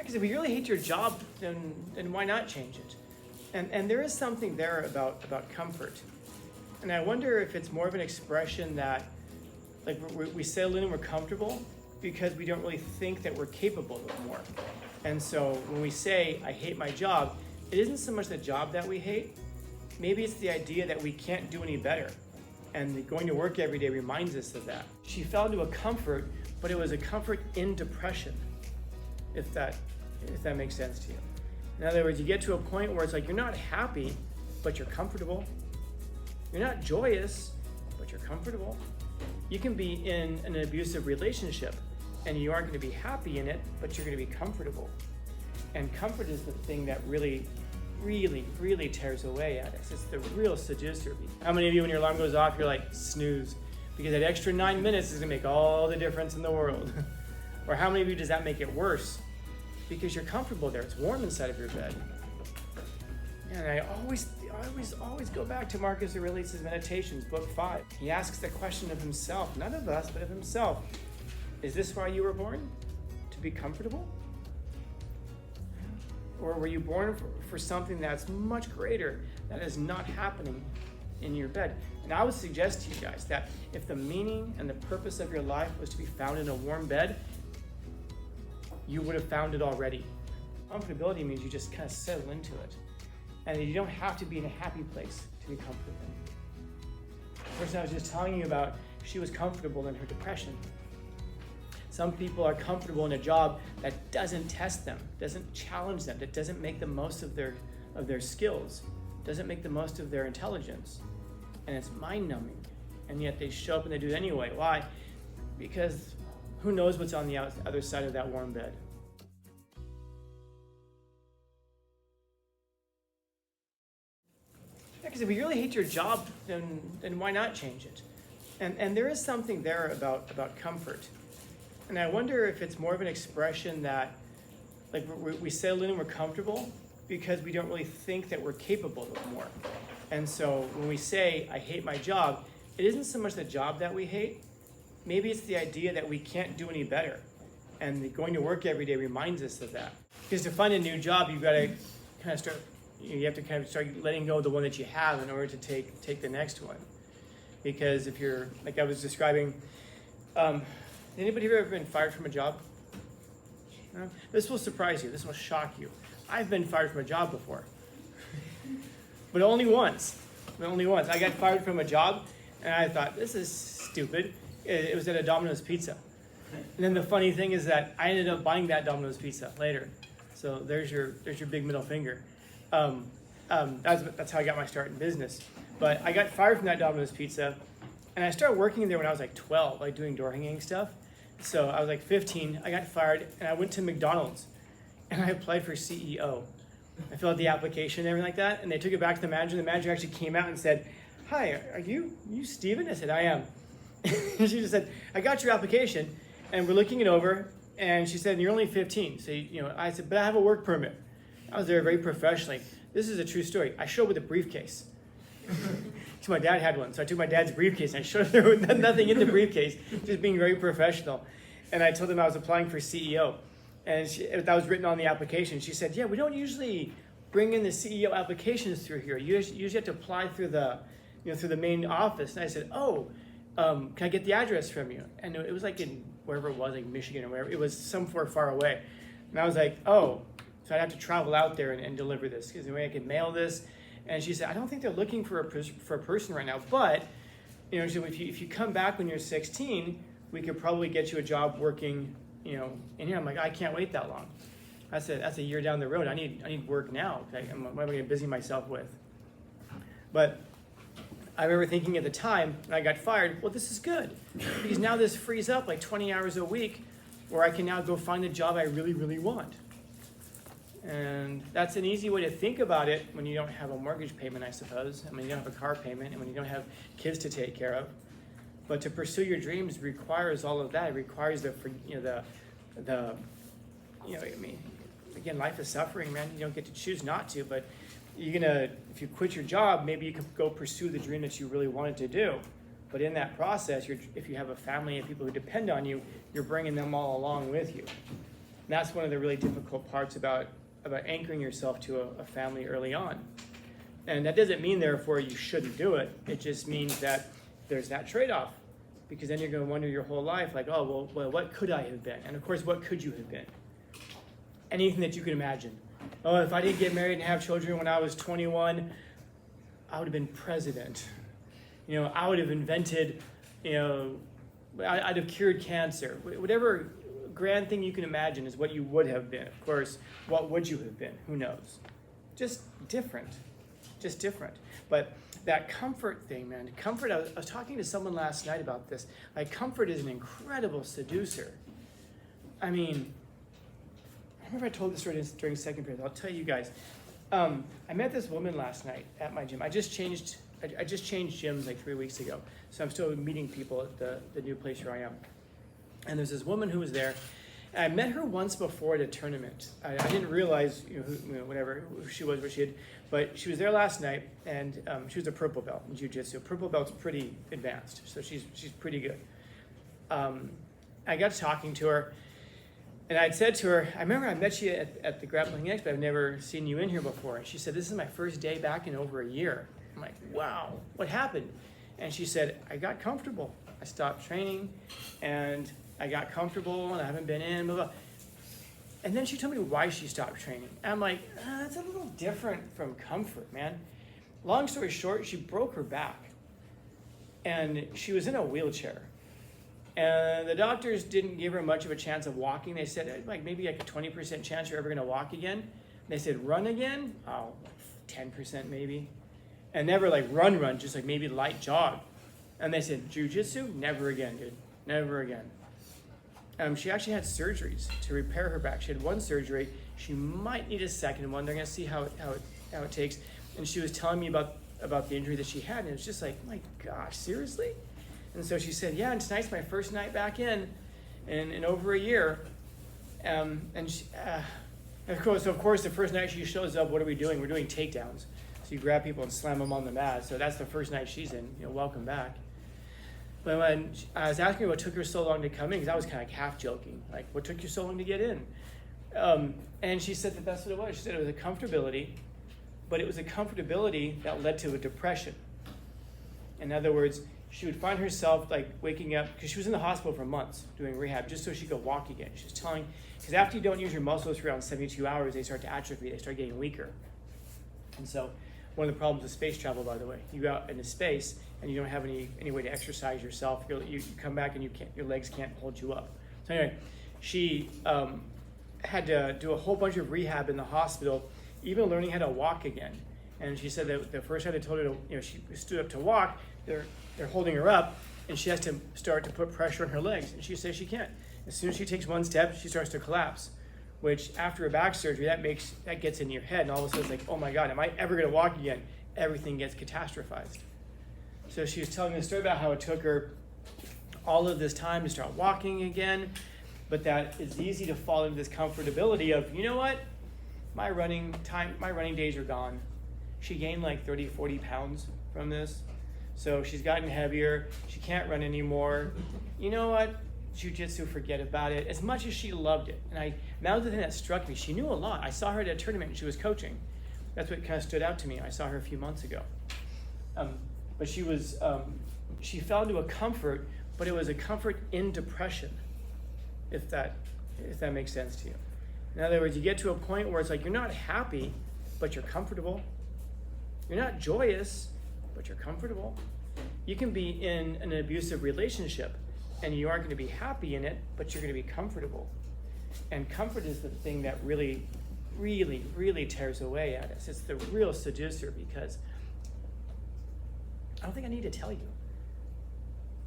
Because if you really hate your job, then why not change it? And there is something there about comfort. And I wonder if it's more of an expression that, like, we settle in and we're comfortable because we don't really think that we're capable of more. And so when we say, I hate my job, it isn't so much the job that we hate. Maybe it's the idea that we can't do any better. And going to work every day reminds us of that. She fell into a comfort, but it was a comfort in depression, if that makes sense to you. In other words, you get to a point where it's like you're not happy, but you're comfortable. You're not joyous, but you're comfortable. You can be in an abusive relationship and you aren't going to be happy in it, but you're going to be comfortable. And comfort is the thing that really tears away at us. It's the real seducer. How many of you, when your alarm goes off, you're like, snooze? Because that extra 9 minutes is going to make all the difference in the world. Or how many of you does that make it worse? Because you're comfortable there. It's warm inside of your bed. And I always go back to Marcus Aurelius' Meditations, book 5. He asks the question of himself, not of us, but of himself. Is this why you were born? To be comfortable? Or were you born for something that's much greater, that is not happening in your bed? And I would suggest to you guys that if the meaning and the purpose of your life was to be found in a warm bed, you would have found it already. Comfortability means you just kind of settle into it. And you don't have to be in a happy place to be comfortable. The person I was just telling you about, she was comfortable in her depression. Some people are comfortable in a job that doesn't test them, doesn't challenge them, that doesn't make the most of their skills, doesn't make the most of their intelligence. And it's mind-numbing. And yet they show up and they do it anyway. Why? Because who knows what's on the other side of that warm bed? Because if you really hate your job, then why not change it? And there is something there about comfort. And I wonder if it's more of an expression that, like, we settle in and we're comfortable because we don't really think that we're capable of more. And so when we say, I hate my job, it isn't so much the job that we hate. Maybe it's the idea that we can't do any better. And going to work every day reminds us of that. Because to find a new job, you've got to kind of start, you have to kind of start letting go of the one that you have in order to take the next one. Because if you're, like I was describing, anybody here ever been fired from a job? No? This will surprise you. This will shock you. I've been fired from a job before. But only once. I got fired from a job, and I thought, this is stupid. It was at a Domino's Pizza. And then the funny thing is that I ended up buying that Domino's Pizza later. So there's your big middle finger. That's how I got my start in business. But I got fired from that Domino's Pizza, and I started working there when I was like 12, like doing door hanging stuff. So I was like 15, I got fired, and I went to McDonald's, and I applied for CEO. I filled out the application and everything like that, and they took it back to the manager. The manager actually came out and said, hi, are you Steven? I said, I am. She just said, I got your application, and we're looking it over, and she said, you're only 15. So, I said, but I have a work permit. I was there very professionally. This is a true story. I showed up with a briefcase. So my dad had one, so I took my dad's briefcase, and I showed up there with nothing in the briefcase, just being very professional. And I told them I was applying for CEO. And that was written on the application. She said, yeah, we don't usually bring in the CEO applications through here. You usually have to apply through the main office. And I said, can I get the address from you? And it was like in wherever it was, like Michigan or wherever. It was somewhere far away. And I was like, oh, so I'd have to travel out there and deliver this. Because the way I could mail this. And she said, I don't think they're looking for a person right now. But, she said, if you come back when you're 16, we could probably get you a job working, in here. I'm like, I can't wait that long. I said, that's a year down the road. I need work now. Okay? What am I going to busy myself with? But I remember thinking at the time when I got fired, well, this is good. Because now this frees up like 20 hours a week where I can now go find the job I really, really want. And that's an easy way to think about it when you don't have a mortgage payment, I suppose. I mean, you don't have a car payment, and when you don't have kids to take care of. But to pursue your dreams requires all of that. It requires again, life is suffering, man. You don't get to choose not to, but if you quit your job, maybe you can go pursue the dream that you really wanted to do. But in that process, if you have a family and people who depend on you, you're bringing them all along with you. And that's one of the really difficult parts about anchoring yourself to a family early on. And that doesn't mean, therefore, you shouldn't do it. It just means that there's that trade-off. Because then you're going to wonder your whole life, like, oh, well, what could I have been? And of course, what could you have been? Anything that you could imagine. Oh, if I didn't get married and have children when I was 21, I would have been president. I would have invented, I'd have cured cancer. Whatever grand thing you can imagine is what you would have been. Of course, what would you have been? Who knows? Just different. But that comfort thing, man, comfort, I was talking to someone last night about this. Like, comfort is an incredible seducer. I mean, I remember I told this story during second period. I'll tell you guys. I met this woman last night at my gym. I just changed gyms like 3 weeks ago. So I'm still meeting people at the new place where I am. And there's this woman who was there. And I met her once before at a tournament. I didn't realize who she was, what she did. But she was there last night, and she was a purple belt in jiu-jitsu. Purple belt's pretty advanced, so she's pretty good. I got to talking to her, and I'd said to her, I remember I met you at the Grappling X, but I've never seen you in here before. And she said, this is my first day back in over a year. I'm like, wow, what happened? And she said, I got comfortable. I stopped training, and I got comfortable, and I haven't been in, blah, blah. And then she told me why she stopped training. And I'm like, that's a little different from comfort, man. Long story short, she broke her back. And she was in a wheelchair. And the doctors didn't give her much of a chance of walking. They said, maybe a 20% chance you're ever going to walk again. And they said, run again? Oh, 10% maybe. And never run, just maybe light jog. And they said, jiu-jitsu? Never again, dude. Never again. She actually had surgeries to repair her back. She had one surgery. She might need a second one. They're going to see how it takes. And she was telling me about the injury that she had. And it was just like, my gosh, seriously? And so she said, yeah, and tonight's my first night back in over a year. Of course, the first night she shows up, what are we doing? We're doing takedowns. So you grab people and slam them on the mat. So that's the first night she's in. Welcome back. But when I was asking her what took her so long to come in, because I was kind of half joking, like, what took you so long to get in? And she said that that's what it was. She said it was a comfortability, but it was a comfortability that led to a depression. In other words, she would find herself waking up, because she was in the hospital for months doing rehab just so she could walk again. She was telling, because after you don't use your muscles for around 72 hours, they start to atrophy, they start getting weaker. And so one of the problems with space travel, by the way, you go out into space and you don't have any way to exercise yourself. You come back and your legs can't hold you up. So anyway, she had to do a whole bunch of rehab in the hospital, even learning how to walk again. And she said that the first time they told her to, she stood up to walk, they're holding her up, and she has to start to put pressure on her legs. And she says she can't. As soon as she takes one step, she starts to collapse. Which after a back surgery, that gets in your head, and all of a sudden it's like, oh my God, am I ever going to walk again? Everything gets catastrophized. So she was telling me a story about how it took her all of this time to start walking again, but that it's easy to fall into this comfortability of, you know what? My running days are gone. She gained 30, 40 pounds from this. So she's gotten heavier. She can't run anymore. You know what? Jiu-jitsu, forget about it. As much as she loved it. And that was the thing that struck me. She knew a lot. I saw her at a tournament and she was coaching. That's what kind of stood out to me. I saw her a few months ago. But she fell into a comfort, but it was a comfort in depression, if that makes sense to you. In other words, you get to a point where it's like you're not happy, but you're comfortable. You're not joyous, but you're comfortable. You can be in an abusive relationship, and you aren't going to be happy in it, but you're going to be comfortable. And comfort is the thing that really, really, really tears away at us. It's the real seducer, because I don't think I need to tell you.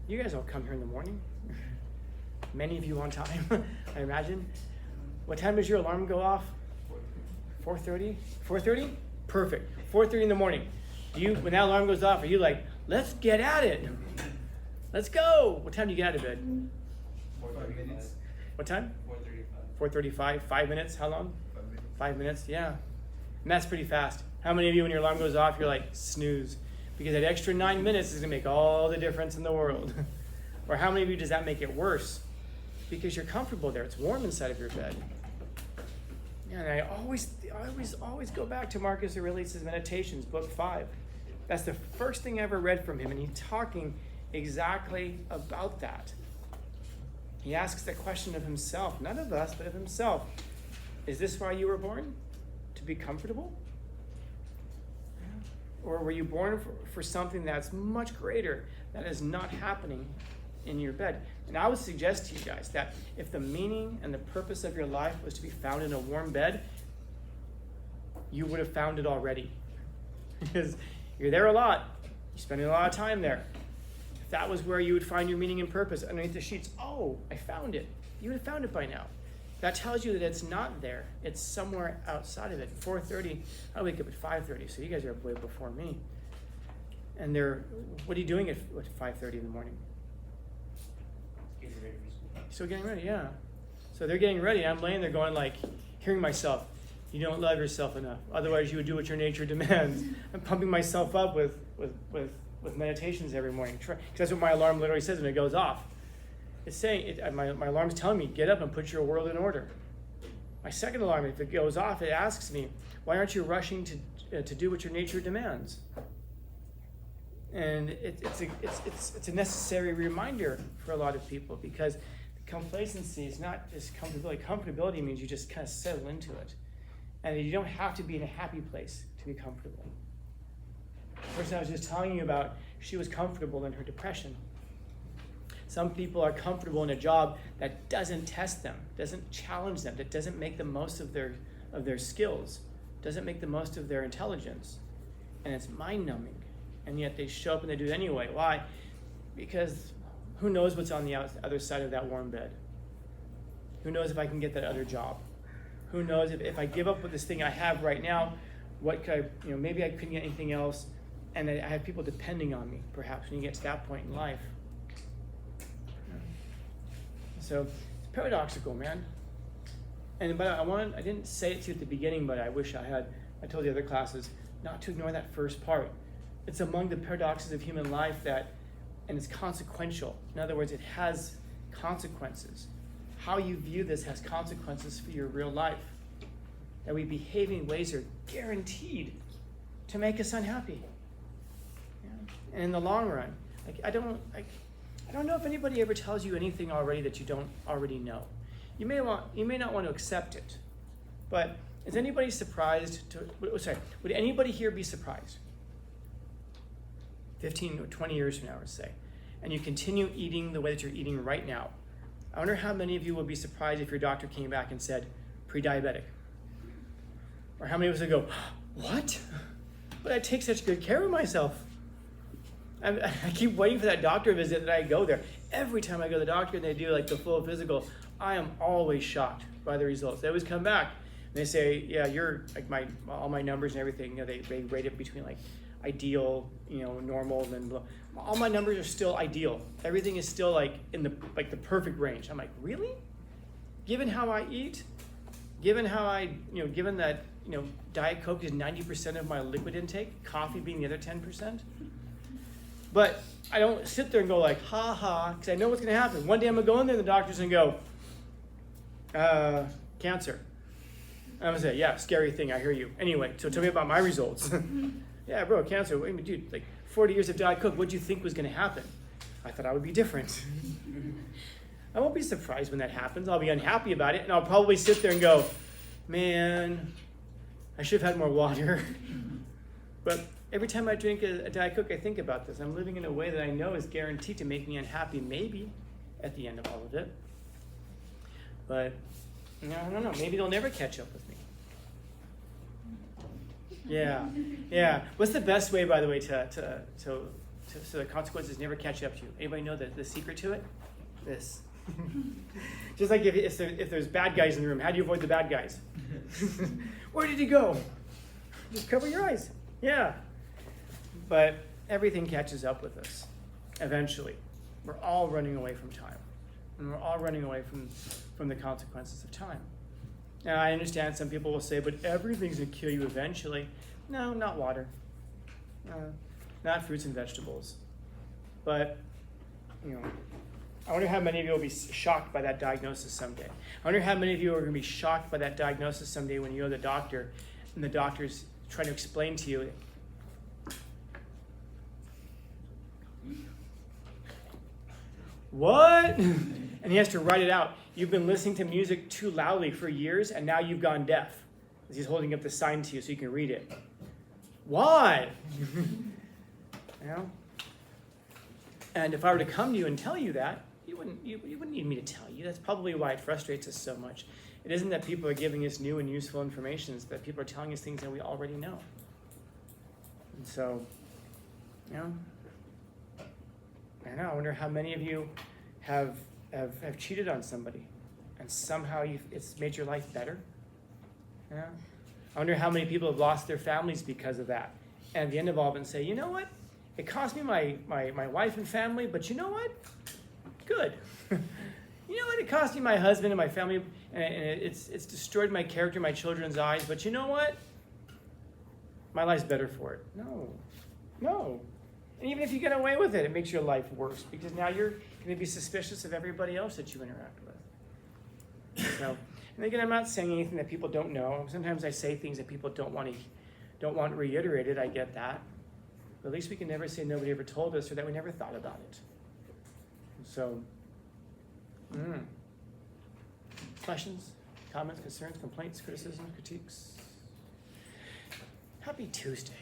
You guys all come here in the morning. Many of you on time, I imagine. What time does your alarm go off? 4:30? 4:30? Perfect. 4:30 in the morning. When that alarm goes off, are you like, let's get at it? Let's go. What time do you get out of bed? 5 minutes. What time? 4:35. 4:35. 5 minutes. How long? 5 minutes. 5 minutes. Yeah. And that's pretty fast. How many of you, when your alarm goes off, you're like, snooze? Because that extra 9 minutes is going to make all the difference in the world. Or how many of you does that make it worse? Because you're comfortable there. It's warm inside of your bed. And I always go back to Marcus Aurelius' Meditations, book 5. That's the first thing I ever read from him, and he's talking exactly about that. He asks the question of himself, not of us, but of himself. Is this why you were born? To be comfortable? Or were you born for something that's much greater, that is not happening in your bed? And I would suggest to you guys that if the meaning and the purpose of your life was to be found in a warm bed, you would have found it already. Because you're there a lot. You're spending a lot of time there. If that was where you would find your meaning and purpose, underneath the sheets, oh, I found it. You would have found it by now. That tells you that it's not there. It's somewhere outside of it. 4:30, I wake up at 5:30, so you guys are up way before me. And what are you doing at 5:30 in the morning? Getting ready for school. Still getting ready, yeah. So they're getting ready. I'm laying there going like, hearing myself, you don't love yourself enough. Otherwise you would do what your nature demands. I'm pumping myself up with meditations every morning. Because that's what my alarm literally says when it goes off. It's saying, my alarm's telling me, get up and put your world in order. My second alarm, if it goes off, it asks me, why aren't you rushing to do what your nature demands? And it's a necessary reminder for a lot of people, because complacency is not just comfortability. Comfortability means you just kind of settle into it. And you don't have to be in a happy place to be comfortable. The person I was just telling you about, she was comfortable in her depression. Some people are comfortable in a job that doesn't test them, doesn't challenge them, that doesn't make the most of their skills, doesn't make the most of their intelligence. And it's mind-numbing. And yet they show up and they do it anyway. Why? Because who knows what's on the other side of that warm bed? Who knows if I can get that other job? Who knows if I give up with this thing I have right now, what could I, maybe I couldn't get anything else, and I have people depending on me, perhaps, when you get to that point in life. So it's paradoxical, man. But I didn't say it to you at the beginning, but I wish I had. I told the other classes not to ignore that first part. It's among the paradoxes of human life and it's consequential. In other words, it has consequences. How you view this has consequences for your real life. That we behave in ways that are guaranteed to make us unhappy. Yeah. And in the long run, I don't know if anybody ever tells you anything already that you don't already know. You may not want to accept it, but is anybody surprised would anybody here be surprised? 15 or 20 years from now, let's say, and you continue eating the way that you're eating right now. I wonder how many of you would be surprised if your doctor came back and said, pre-diabetic. Or how many of us would go, what? But I take such good care of myself. I keep waiting for that doctor visit that I go there. Every time I go to the doctor and they do like the full physical, I am always shocked by the results. They always come back and they say, yeah, you're like all my numbers and everything, they rate it between like ideal, normal, and blah. All my numbers are still ideal. Everything is still like in the perfect range. I'm like, really? Given how I eat, given that Diet Coke is 90% of my liquid intake, coffee being the other 10%. But I don't sit there and go like, ha ha, because I know what's going to happen. One day I'm going to go in there and the doctor's going to go, cancer. I'm going to say, yeah, scary thing, I hear you. Anyway, so tell me about my results. Yeah, bro, cancer. Wait a minute, dude, like 40 years of Diet Coke, what'd you think was going to happen? I thought I would be different. I won't be surprised when that happens. I'll be unhappy about it, and I'll probably sit there and go, man, I should have had more water. But every time I drink a Diet Coke, I think about this. I'm living in a way that I know is guaranteed to make me unhappy, maybe, at the end of all of it. But, I don't know. Maybe they'll never catch up with me. Yeah. What's the best way, by the way, so the consequences never catch up to you? Anybody know the secret to it? This. Just like if there's bad guys in the room, how do you avoid the bad guys? Where did he go? Just cover your eyes. Yeah. But everything catches up with us eventually. We're all running away from time. And we're all running away from the consequences of time. Now, I understand some people will say, but everything's going to kill you eventually. No, not water. Not fruits and vegetables. But, I wonder how many of you will be shocked by that diagnosis someday. I wonder how many of you are going to be shocked by that diagnosis someday when you go to the doctor and the doctor's trying to explain to you. What? And he has to write it out. You've been listening to music too loudly for years, and now you've gone deaf. He's holding up the sign to you so you can read it. Why? You know? And if I were to come to you and tell you that, you wouldn't need me to tell you. That's probably why it frustrates us so much. It isn't that people are giving us new and useful information, it's that people are telling us things that we already know. And so, you know, I don't know, I wonder how many of you have cheated on somebody and somehow it's made your life better. You know? I wonder how many people have lost their families because of that. And at the end of all of it say, you know what? It cost me my wife and family, but you know what? Good. You know what? It cost me my husband and my family, and it's destroyed my character, my children's eyes, but you know what? My life's better for it. No. And even if you get away with it, it makes your life worse because now you're going to be suspicious of everybody else that you interact with. So, and again, I'm not saying anything that people don't know. Sometimes I say things that people don't want reiterated. I get that. But at least we can never say nobody ever told us or that we never thought about it. So, questions, comments, concerns, complaints, criticisms, critiques? Happy Tuesday.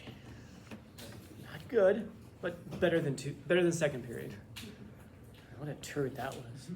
Not good, but better than second period. What a turd that was.